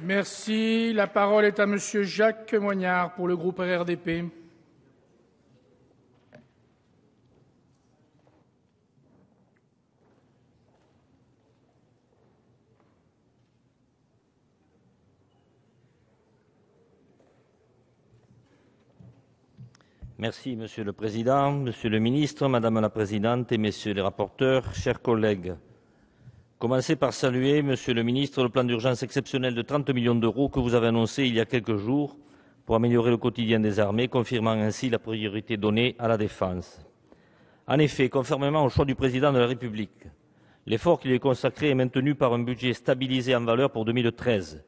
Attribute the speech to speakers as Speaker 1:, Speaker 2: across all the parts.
Speaker 1: Merci. La parole est à Monsieur Jacques Moignard pour le groupe RRDP.
Speaker 2: Merci, Monsieur le Président, Monsieur le Ministre, Madame la Présidente et Messieurs les rapporteurs, chers collègues. Commencez par saluer, Monsieur le Ministre, le plan d'urgence exceptionnel de 30 millions d'euros que vous avez annoncé il y a quelques jours pour améliorer le quotidien des armées, confirmant ainsi la priorité donnée à la défense. En effet, conformément au choix du Président de la République, l'effort qui lui est consacré est maintenu par un budget stabilisé en valeur pour 2013,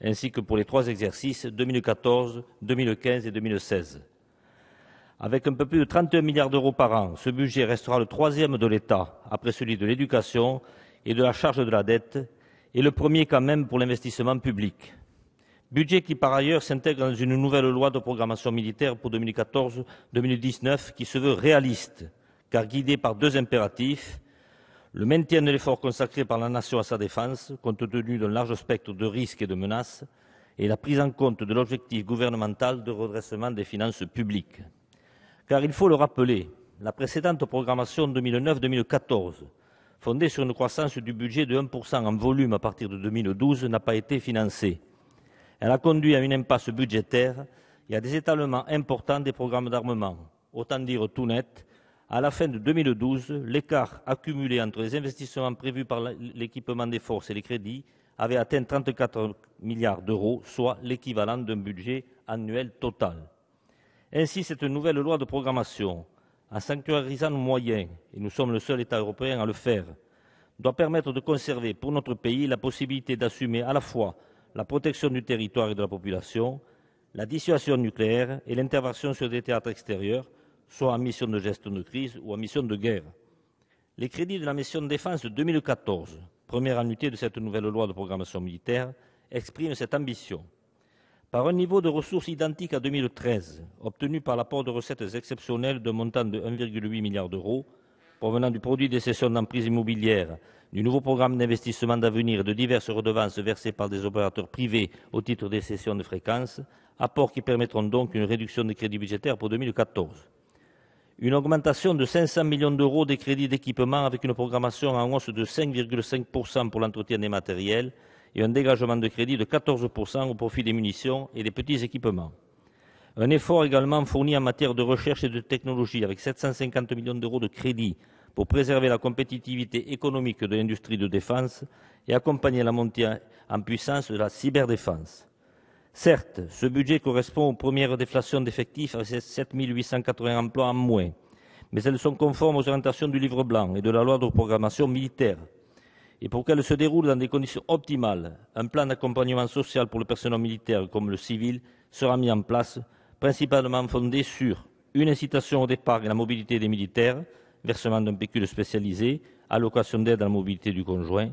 Speaker 2: ainsi que pour les 3 exercices 2014, 2015 et 2016. Avec un peu plus de 31 milliards d'euros par an, ce budget restera le 3e de l'État, après celui de l'éducation et de la charge de la dette, et le premier quand même pour l'investissement public. Budget qui par ailleurs s'intègre dans une nouvelle loi de programmation militaire pour 2014-2019 qui se veut réaliste, car guidée par 2 impératifs, le maintien de l'effort consacré par la nation à sa défense, compte tenu d'un large spectre de risques et de menaces, et la prise en compte de l'objectif gouvernemental de redressement des finances publiques. Car il faut le rappeler, la précédente programmation 2009-2014, fondée sur une croissance du budget de 1% en volume à partir de 2012, n'a pas été financée. Elle a conduit à une impasse budgétaire et à des étalements importants des programmes d'armement. Autant dire tout net, à la fin de 2012, l'écart accumulé entre les investissements prévus par l'équipement des forces et les crédits avait atteint 34 milliards d'euros, soit l'équivalent d'un budget annuel total. Ainsi, cette nouvelle loi de programmation, en sanctuarisant nos moyens, et nous sommes le seul État européen à le faire, doit permettre de conserver pour notre pays la possibilité d'assumer à la fois la protection du territoire et de la population, la dissuasion nucléaire et l'intervention sur des théâtres extérieurs, soit en mission de gestion de crise ou en mission de guerre. Les crédits de la mission de défense 2014, première annuité de cette nouvelle loi de programmation militaire, expriment cette ambition. Par un niveau de ressources identique à 2013, obtenu par l'apport de recettes exceptionnelles d'un montant de 1,8 milliard d'euros, provenant du produit des cessions d'emprise immobilière, du nouveau programme d'investissement d'avenir et de diverses redevances versées par des opérateurs privés au titre des cessions de fréquences, apports qui permettront donc une réduction des crédits budgétaires pour 2014. Une augmentation de 500 millions d'euros des crédits d'équipement avec une programmation en hausse de 5,5% pour l'entretien des matériels et un dégagement de crédit de 14% au profit des munitions et des petits équipements. Un effort également fourni en matière de recherche et de technologie avec 750 millions d'euros de crédits pour préserver la compétitivité économique de l'industrie de défense et accompagner la montée en puissance de la cyberdéfense. Certes, ce budget correspond aux premières déflations d'effectifs avec 7 880 emplois en moins, mais elles sont conformes aux orientations du livre blanc et de la loi de programmation militaire. Et pour qu'elle se déroule dans des conditions optimales, un plan d'accompagnement social pour le personnel militaire comme le civil sera mis en place, principalement fondé sur une incitation au départ et à la mobilité des militaires, versement d'un pécule spécialisé, allocation d'aide à la mobilité du conjoint,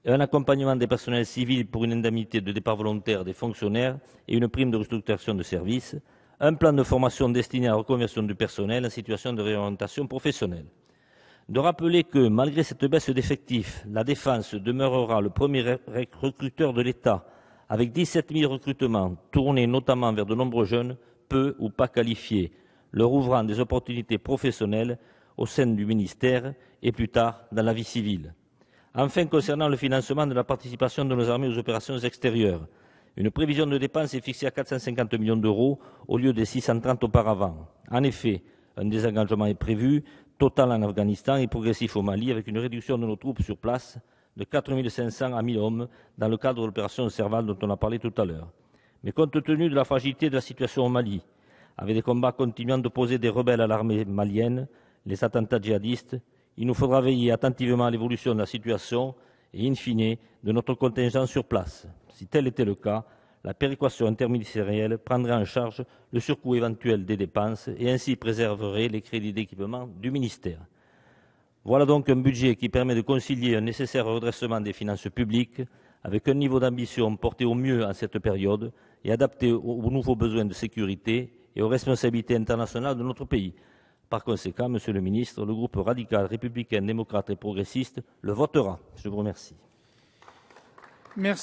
Speaker 2: et un accompagnement des personnels civils pour une indemnité de départ volontaire des fonctionnaires et une prime de restructuration de services, un plan de formation destiné à la reconversion du personnel en situation de réorientation professionnelle. De rappeler que, malgré cette baisse d'effectifs, la Défense demeurera le premier recruteur de l'État, avec 17 000 recrutements tournés notamment vers de nombreux jeunes, peu ou pas qualifiés, leur ouvrant des opportunités professionnelles au sein du ministère et plus tard dans la vie civile. Enfin, concernant le financement de la participation de nos armées aux opérations extérieures, une prévision de dépenses est fixée à 450 millions d'euros au lieu des 630 auparavant. En effet, un désengagement est prévu, total en Afghanistan et progressif au Mali, avec une réduction de nos troupes sur place de 4 500 à 1 000 hommes dans le cadre de l'opération Serval dont on a parlé tout à l'heure. Mais compte tenu de la fragilité de la situation au Mali, avec des combats continuant d'opposer des rebelles à l'armée malienne, les attentats djihadistes, il nous faudra veiller attentivement à l'évolution de la situation et, in fine, de notre contingent sur place. Si tel était le cas, la péréquation interministérielle prendrait en charge le surcoût éventuel des dépenses et ainsi préserverait les crédits d'équipement du ministère. Voilà donc un budget qui permet de concilier un nécessaire redressement des finances publiques avec un niveau d'ambition porté au mieux en cette période et adapté aux nouveaux besoins de sécurité et aux responsabilités internationales de notre pays. Par conséquent, Monsieur le Ministre, le groupe radical, républicain, démocrate et progressiste le votera. Je vous remercie.
Speaker 1: Merci.